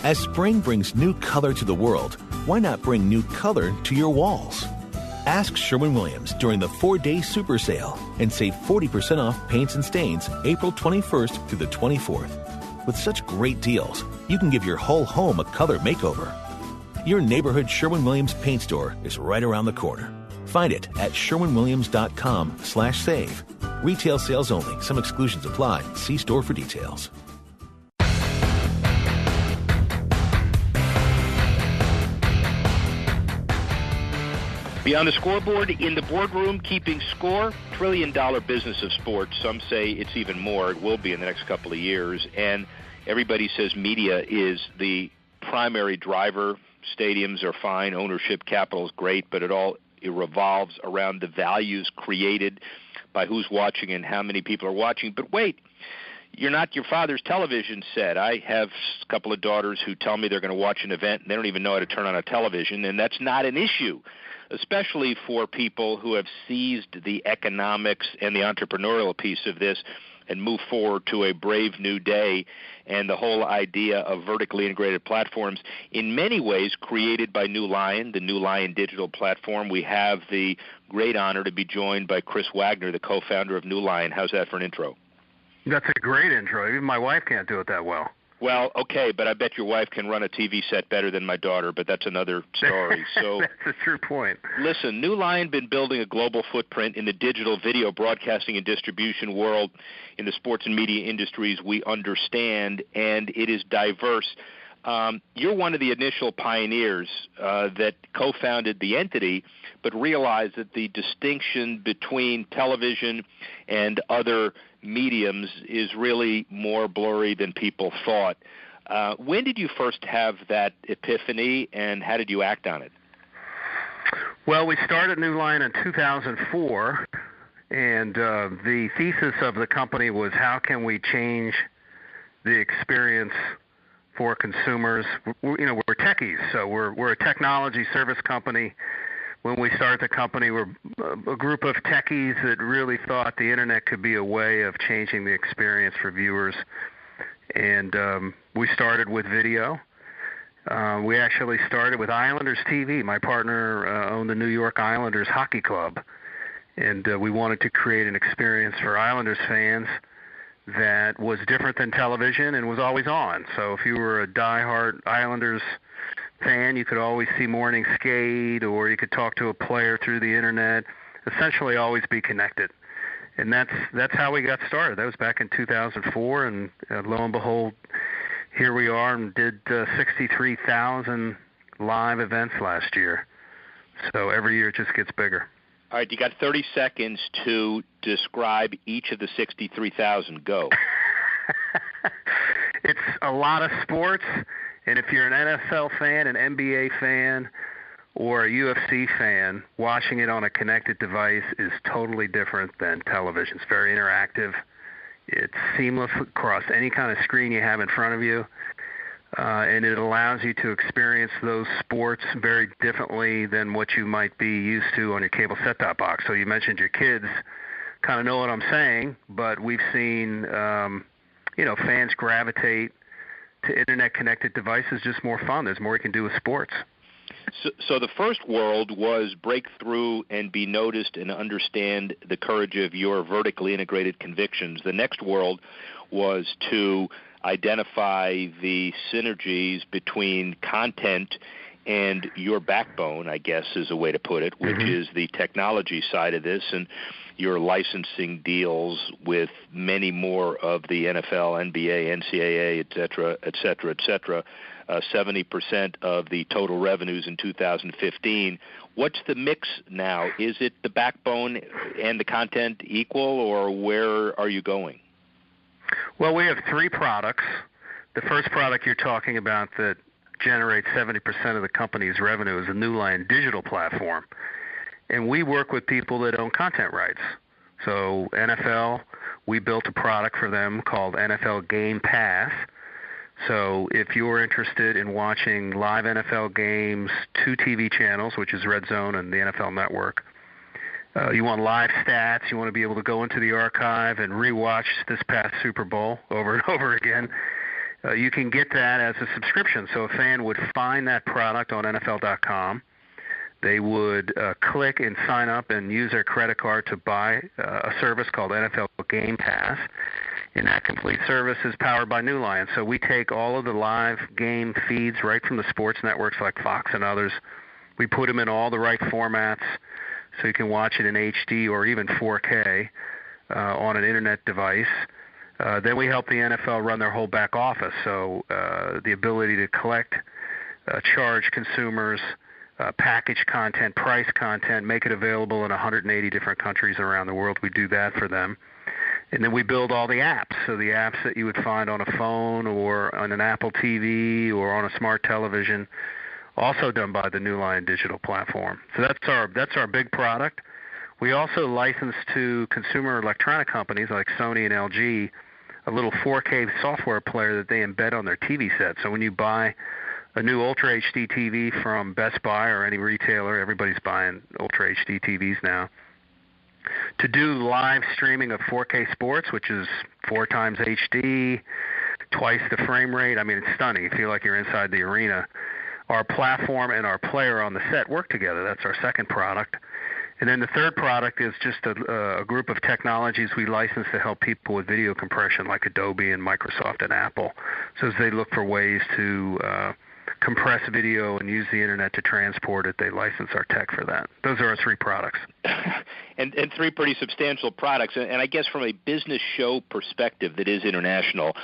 As spring brings new color to the world, why not bring new color to your walls? Ask Sherwin-Williams during the 4-day super sale and save 40% off paints and stains April 21st through the 24th. With such great deals, you can give your whole home a color makeover. Your neighborhood Sherwin-Williams paint store is right around the corner. Find it at sherwinwilliams.com/save. Retail sales only. Some exclusions apply. See store for details. Beyond the scoreboard, in the boardroom, keeping score, trillion-dollar business of sports. Some say it's even more. It will be in the next couple of years. And everybody says media is the primary driver. Stadiums are fine. Ownership capital is great, but it revolves around the values created by who's watching and how many people are watching. But wait, you're not your father's television set. I have a couple of daughters who tell me they're going to watch an event, and they don't even know how to turn on a television, and that's not an issue, especially for people who have seized the economics and the entrepreneurial piece of this and move forward to a brave new day and the whole idea of vertically integrated platforms, in many ways created by New Lion, the New Lion digital platform. We have the great honor to be joined by Chris Wagner, the co-founder of New Lion. How's that for an intro? That's a great intro. Even my wife can't do it that well. Well, okay, but I bet your wife can run a TV set better than my daughter, but that's another story. So that's a true point. Listen, New Lion been building a global footprint in the digital video broadcasting and distribution world in the sports and media industries we understand, and it is diverse. You're one of the initial pioneers that co-founded the entity, but realized that the distinction between television and other mediums is really more blurry than people thought. When did you first have that epiphany, and how did you act on it? Well, we started New Line in 2004, and the thesis of the company was how can we change the experience for consumers. We're techies, so we're a technology service company. When we started the company, we're a group of techies that really thought the internet could be a way of changing the experience for viewers. And we started with video. We actually started with Islanders TV. My partner owned the New York Islanders hockey club, and we wanted to create an experience for Islanders fans that was different than television and was always on. So if you were a diehard Islanders fan, you could always see morning skate, or you could talk to a player through the internet, essentially always be connected. And that's how we got started. That was back in 2004, and lo and behold, here we are, and did 63,000 live events last year. So every year it just gets bigger. All right, you got 30 seconds to describe each of the 63,000. Go. It's a lot of sports, and if you're an NFL fan, an NBA fan, or a UFC fan, watching it on a connected device is totally different than television. It's very interactive. It's seamless across any kind of screen you have in front of you, and it allows you to experience those sports very differently than what you might be used to on your cable set-top box. So you mentioned your kids kind of know what I'm saying, but we've seen fans gravitate to internet-connected devices, just more fun. There's more you can do with sports. So the first world was break through and be noticed and understand the courage of your vertically integrated convictions. The next world was to identify the synergies between content and your backbone, I guess is a way to put it, which is the technology side of this, and your licensing deals with many more of the NFL, NBA, NCAA, et cetera, et cetera, et cetera. 70% of the total revenues in 2015. What's the mix now? Is it the backbone and the content equal, or where are you going? Well, we have three products. The first product you're talking about that generates 70% of the company's revenue is a New Line digital platform. And we work with people that own content rights. So NFL, we built a product for them called NFL Game Pass. So if you're interested in watching live NFL games, 2 TV channels, which is Red Zone and the NFL Network, you want live stats, you want to be able to go into the archive and rewatch this past Super Bowl over and over again, you can get that as a subscription. So a fan would find that product on NFL.com. They would click and sign up and use their credit card to buy a service called NFL Game Pass. And that complete service is powered by New Line. So we take all of the live game feeds right from the sports networks like Fox and others. We put them in all the right formats so you can watch it in HD or even 4K on an internet device. Then we help the NFL run their whole back office. So the ability to collect, charge consumers, package content, price content, make it available in 180 different countries around the world. We do that for them. And then we build all the apps. So the apps that you would find on a phone or on an Apple TV or on a smart television, also done by the New Line digital platform. So that's our big product. We also license to consumer electronic companies like Sony and LG a little 4K software player that they embed on their TV set. So when you buy a new Ultra HD TV from Best Buy or any retailer, everybody's buying Ultra HD TVs now, to do live streaming of 4K sports, which is 4 times HD, twice the frame rate. I mean, it's stunning. You feel like you're inside the arena. Our platform and our player on the set work together. That's our second product. And then the third product is just a group of technologies we license to help people with video compression, like Adobe and Microsoft and Apple. So as they look for ways to compress video and use the internet to transport it, they license our tech for that. Those are our 3 products. and 3 pretty substantial products. And I guess from a business show perspective that is international,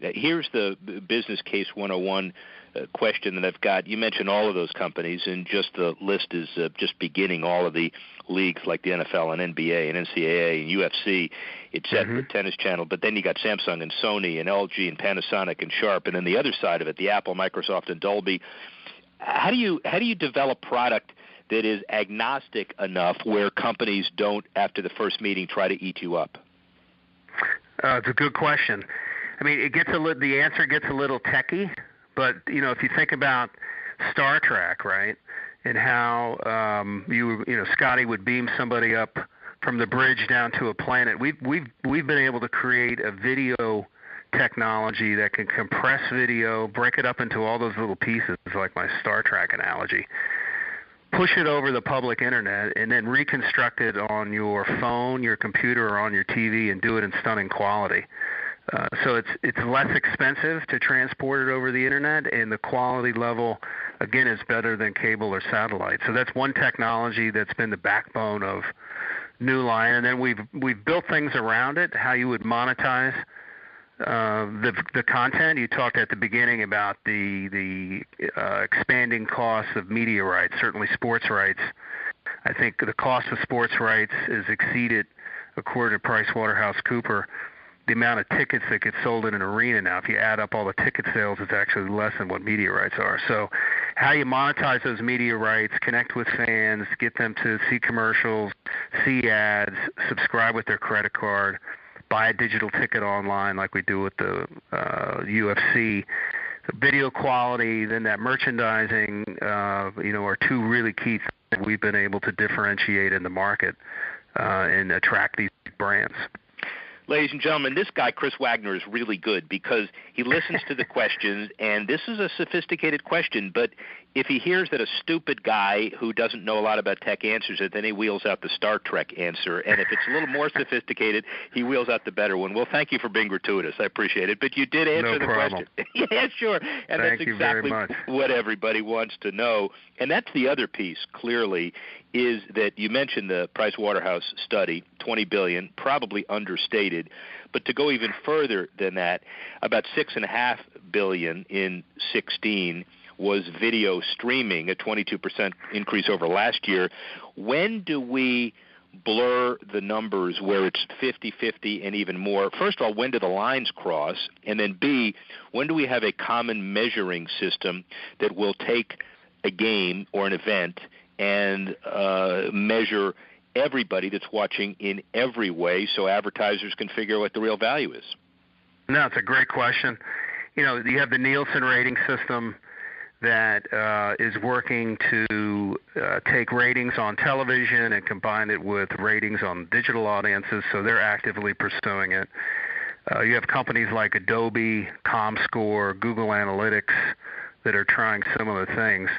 here's the Business Case 101 question that I've got. You mentioned all of those companies, and just the list is just beginning. All of the leagues like the NFL and NBA and NCAA and UFC, it's set the Tennis Channel, but then you got Samsung and Sony and LG and Panasonic and Sharp, and then the other side of it, the Apple, Microsoft, and Dolby. How do you develop product that is agnostic enough where companies don't, after the first meeting, try to eat you up? It's a good question. I mean, the answer gets a little techie, but if you think about Star Trek, right, and how Scotty would beam somebody up from the bridge down to a planet. We've been able to create a video technology that can compress video, break it up into all those little pieces, like my Star Trek analogy, push it over the public internet, and then reconstruct it on your phone, your computer, or on your TV, and do it in stunning quality. So it's less expensive to transport it over the internet, and the quality level, again, is better than cable or satellite. So that's one technology that's been the backbone of New Line, and then we've built things around it. How you would monetize the content. You talked at the beginning about the expanding costs of media rights, certainly sports rights. I think the cost of sports rights is exceeded, according to PricewaterhouseCoopers, the amount of tickets that get sold in an arena now. If you add up all the ticket sales, it's actually less than what media rights are. So how you monetize those media rights, connect with fans, get them to see commercials, see ads, subscribe with their credit card, buy a digital ticket online like we do with the UFC. Video quality, then that merchandising, are 2 really key things that we've been able to differentiate in the market and attract these brands. Ladies and gentlemen, this guy, Chris Wagner, is really good because he listens to the questions, and this is a sophisticated question, but if he hears that a stupid guy who doesn't know a lot about tech answers it, then he wheels out the Star Trek answer, and if it's a little more sophisticated, he wheels out the better one. Well, thank you for being gratuitous. I appreciate it, but you did answer the question. Yeah, sure, and thank that's exactly what everybody wants to know, and that's the other piece, clearly, is that you mentioned the Pricewaterhouse study, $20 billion, probably understated, but to go even further than that, about $6.5 billion in 2016 was video streaming, a 22% increase over last year. When do we blur the numbers where it's 50-50 and even more? First of all, when do the lines cross? And then B, when do we have a common measuring system that will take a game or an event and measure everybody that's watching in every way so advertisers can figure out what the real value is? No, it's a great question. You have the Nielsen rating system that is working to take ratings on television and combine it with ratings on digital audiences, so they're actively pursuing it. You have companies like Adobe, ComScore, Google Analytics that are trying similar things.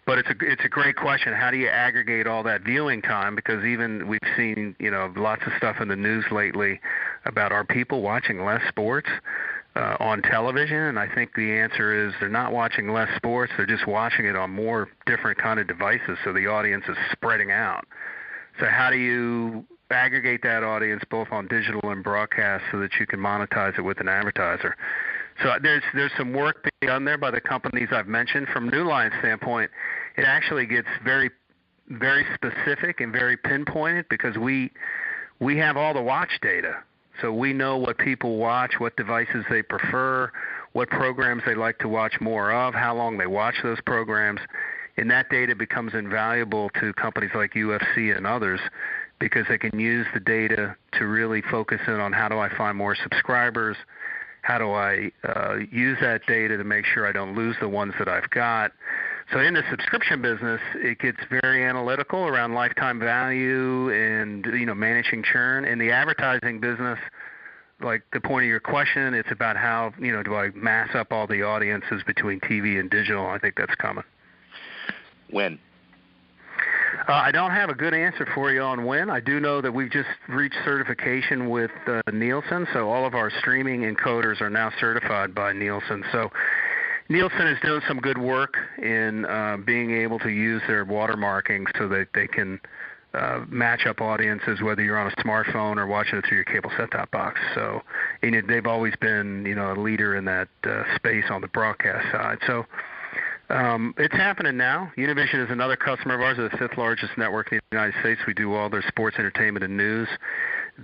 But it's a great question. How do you aggregate all that viewing time? Because even we've seen, lots of stuff in the news lately about are people watching less sports on television? And I think the answer is they're not watching less sports. They're just watching it on more different kind of devices, so the audience is spreading out. So how do you aggregate that audience both on digital and broadcast so that you can monetize it with an advertiser? So there's some work being done there by the companies I've mentioned. From New Line's standpoint, it actually gets very, very specific and very pinpointed because we have all the watch data. So we know what people watch, what devices they prefer, what programs they like to watch more of, how long they watch those programs. And that data becomes invaluable to companies like UFC and others because they can use the data to really focus in on how do I find more subscribers, how do I use that data to make sure I don't lose the ones that I've got. So in the subscription business, it gets very analytical around lifetime value and managing churn. In the advertising business, like the point of your question, it's about how do I mass up all the audiences between TV and digital. I think that's coming. When? I don't have a good answer for you on when. I do know that we've just reached certification with Nielsen, so all of our streaming encoders are now certified by Nielsen. So Nielsen is doing some good work in being able to use their watermarking so that they can match up audiences, whether you're on a smartphone or watching it through your cable set-top box. So they've always been a leader in that space on the broadcast side. So it's happening now. Univision is another customer of ours. They're the fifth largest network in the United States. We do all their sports, entertainment, and news.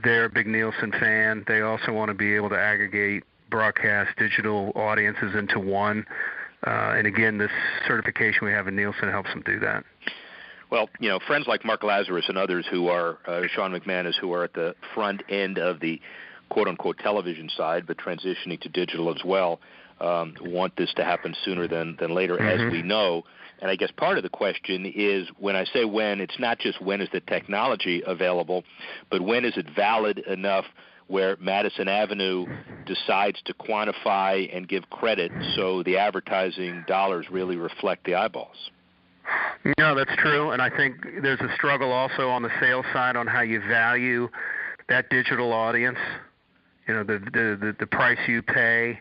They're a big Nielsen fan. They also want to be able to aggregate broadcast digital audiences into one. And again, this certification we have in Nielsen helps them do that. Well, friends like Mark Lazarus and others who are, Sean McManus, who are at the front end of the quote-unquote television side, but transitioning to digital as well, want this to happen sooner than later, as we know. And I guess part of the question is, when I say when, it's not just when is the technology available, but when is it valid enough where Madison Avenue decides to quantify and give credit so the advertising dollars really reflect the eyeballs? No, that's true, and I think there's a struggle also on the sales side on how you value that digital audience. The price you pay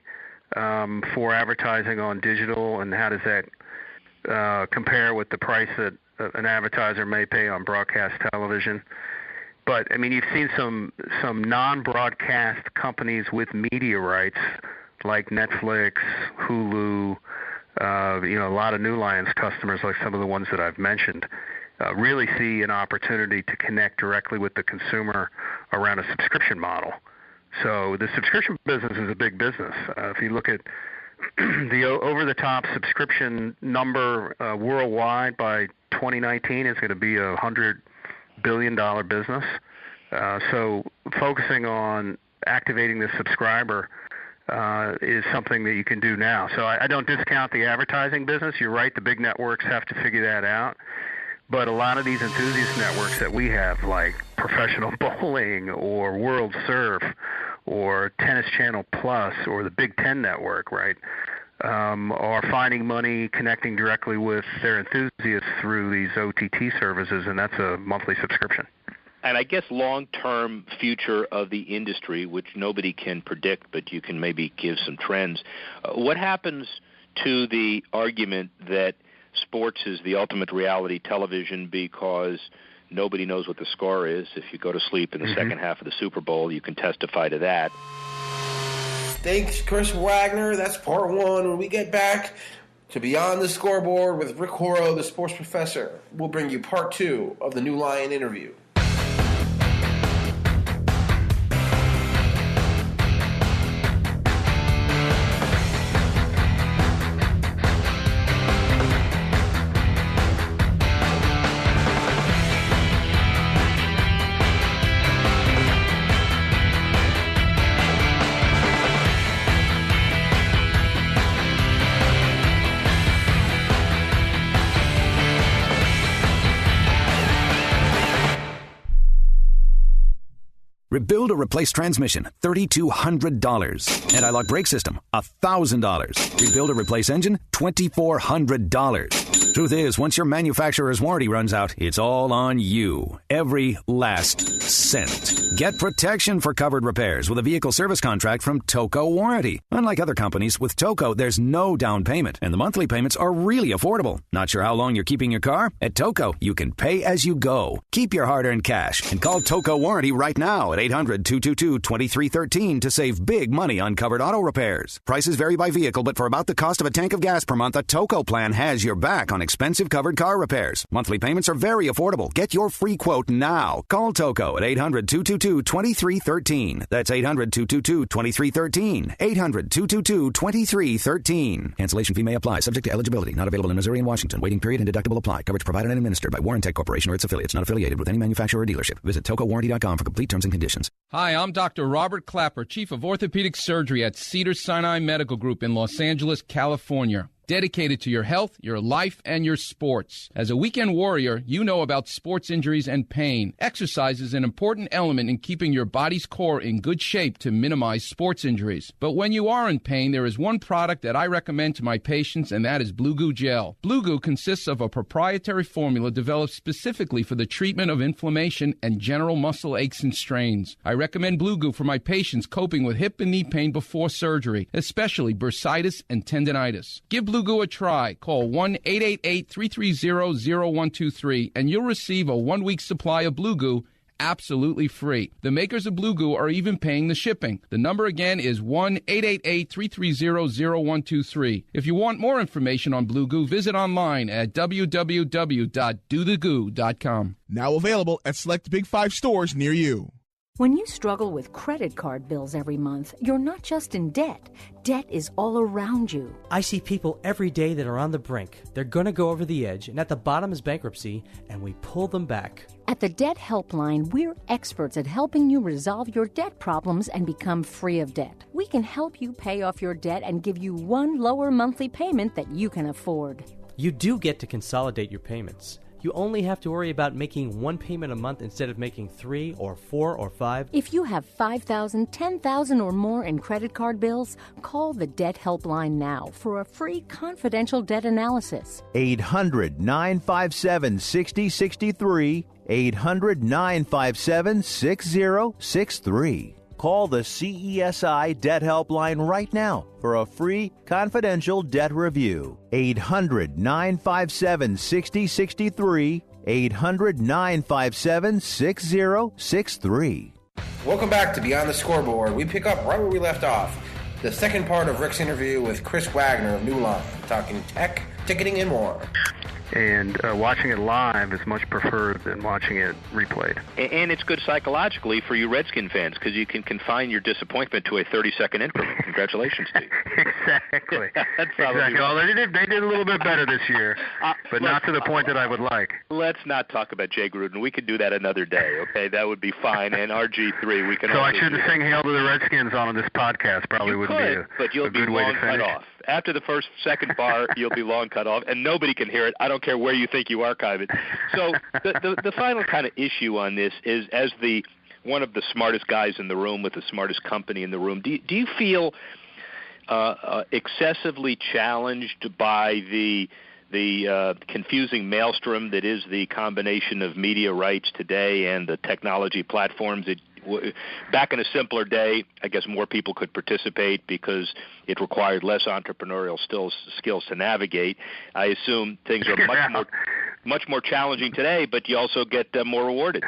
for advertising on digital, and how does that compare with the price that an advertiser may pay on broadcast television. But you've seen some non-broadcast companies with media rights like Netflix, Hulu, a lot of New Lions customers, like some of the ones that I've mentioned, really see an opportunity to connect directly with the consumer around a subscription model. So the subscription business is a big business. If you look at the over-the-top subscription number worldwide by 2019, is going to be a $100 billion business. So focusing on activating the subscriber is something that you can do now. So I don't discount the advertising business. You're right, the big networks have to figure that out. But a lot of these enthusiast networks that we have, like Professional Bowling or World Surf or Tennis Channel Plus or the Big Ten Network, right, are finding money connecting directly with their enthusiasts through these OTT services, and that's a monthly subscription. And I guess long-term future of the industry, which nobody can predict, but you can maybe give some trends. What happens to the argument that sports is the ultimate reality television because nobody knows what the score is? If you go to sleep in the second half of the Super Bowl, you can testify to that. Thanks, Chris Wagner. That's part one. When we get back to Beyond the Scoreboard with Rick Horrow, the sports professor, we'll bring you part two of the New Lion interview. Rebuild or replace transmission, $3,200. Anti-lock brake system, $1,000. Rebuild or replace engine, $2,400. Truth is, once your manufacturer's warranty runs out, it's all on you. Every last cent. Get protection for covered repairs with a vehicle service contract from Toco Warranty. Unlike other companies, with Toco, there's no down payment, and the monthly payments are really affordable. Not sure how long you're keeping your car? At Toco, you can pay as you go. Keep your hard-earned cash and call Toco Warranty right now at 800-222-2313 to save big money on covered auto repairs. Prices vary by vehicle, but for about the cost of a tank of gas per month, a Toco plan has your back on expensive covered car repairs. Monthly payments are very affordable. Get your free quote now. Call Toco at 800-222-2313. That's 800-222-2313. 800-222-2313. Cancellation fee may apply, subject to eligibility. Not available in Missouri and Washington. Waiting period and deductible apply. Coverage provided and administered by Warrantech Corporation or its affiliates. Not affiliated with any manufacturer or dealership. Visit TocoWarranty.com for complete terms and conditions. Hi, I'm Dr. Robert Clapper, Chief of Orthopedic Surgery at Cedars-Sinai Medical Group in Los Angeles, California. Dedicated to your health, your life, and your sports. As a weekend warrior, you know about sports injuries and pain. Exercise is an important element in keeping your body's core in good shape to minimize sports injuries. But when you are in pain, there is one product that I recommend to my patients, and that is Blue Goo Gel. Blue Goo consists of a proprietary formula developed specifically for the treatment of inflammation and general muscle aches and strains. I recommend Blue Goo for my patients coping with hip and knee pain before surgery, especially bursitis and tendinitis. Give Blue Goo a try. Call 1-888-330-0123 and you'll receive a 1-week supply of Blue Goo absolutely free. The makers of Blue Goo are even paying the shipping. The number again is 1-888-330-0123. If you want more information on Blue Goo, visit online at www.dothegoo.com. Now available at select Big 5 stores near you. When you struggle with credit card bills every month, you're not just in debt. Debt is all around you. I see people every day that are on the brink. They're going to go over the edge, and at the bottom is bankruptcy, and we pull them back. At the Debt Helpline, we're experts at helping you resolve your debt problems and become free of debt. We can help you pay off your debt and give you one lower monthly payment that you can afford. You do get to consolidate your payments. You only have to worry about making one payment a month instead of making 3 or 4 or 5. If you have $5,000, $10,000 or more in credit card bills, call the Debt Helpline now for a free confidential debt analysis. 800-957-6063. 800-957-6063. Call the CESI Debt Helpline right now for a free confidential debt review. 800-957-6063. 800-957-6063. Welcome back to Beyond the Scoreboard. We pick up right where we left off. The second part of Rick's interview with Chris Wagner of New Line, talking tech, ticketing, and more. And watching it live is much preferred than watching it replayed. And it's good psychologically for you Redskin fans because you can confine your disappointment to a 30-second increment. Congratulations to you. Exactly. That's probably exactly. Well, they did a little bit better this year, but not to the point that I would like. Let's not talk about Jay Gruden. We could do that another day, okay? That would be fine. And RG3, we can. So I shouldn't sing "Hail to the Redskins" on this podcast. Probably wouldn't be but you'll be long cut off. After the second bar, you'll be long cut off, and nobody can hear it. I don't care where you think you archive it. So the final kind of issue on this is, as one of the smartest guys in the room with the smartest company in the room, do you feel excessively challenged by the confusing maelstrom that is the combination of media rights today and the technology platforms? Back in a simpler day, I guess more people could participate because it required less entrepreneurial skills to navigate. I assume things are much more challenging today, but you also get more rewarded.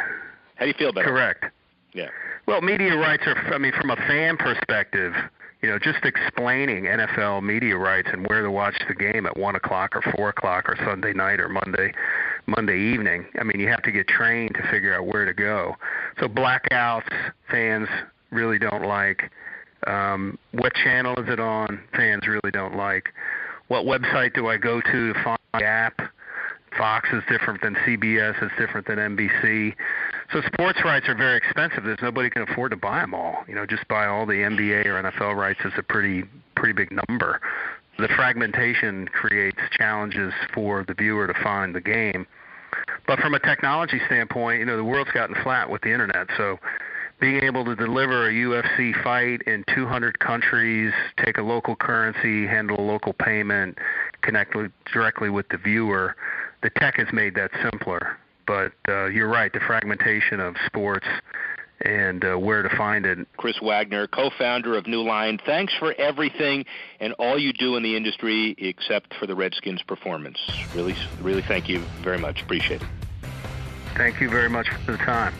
How do you feel about it? Correct. Yeah. Well, media rights are, from a fan perspective, just explaining NFL media rights and where to watch the game at 1 o'clock or 4 o'clock or Sunday night or Monday evening. I mean, you have to get trained to figure out where to go. So blackouts, fans really don't like. What channel is it on? Fans really don't like. What website do I go to find the app? Fox is different than CBS, is different than NBC. So sports rights are very expensive. There's nobody can afford to buy them all. Just buy all the NBA or NFL rights is a pretty big number. The fragmentation creates challenges for the viewer to find the game. But from a technology standpoint, the world's gotten flat with the internet. So being able to deliver a UFC fight in 200 countries, take a local currency, handle a local payment, connect directly with the viewer, the tech has made that simpler. But you're right, the fragmentation of sports and where to find it. Chris Wagner, co-founder of New Line, thanks for everything and all you do in the industry except for the Redskins' performance. Really, really thank you very much. Appreciate it. Thank you very much for the time.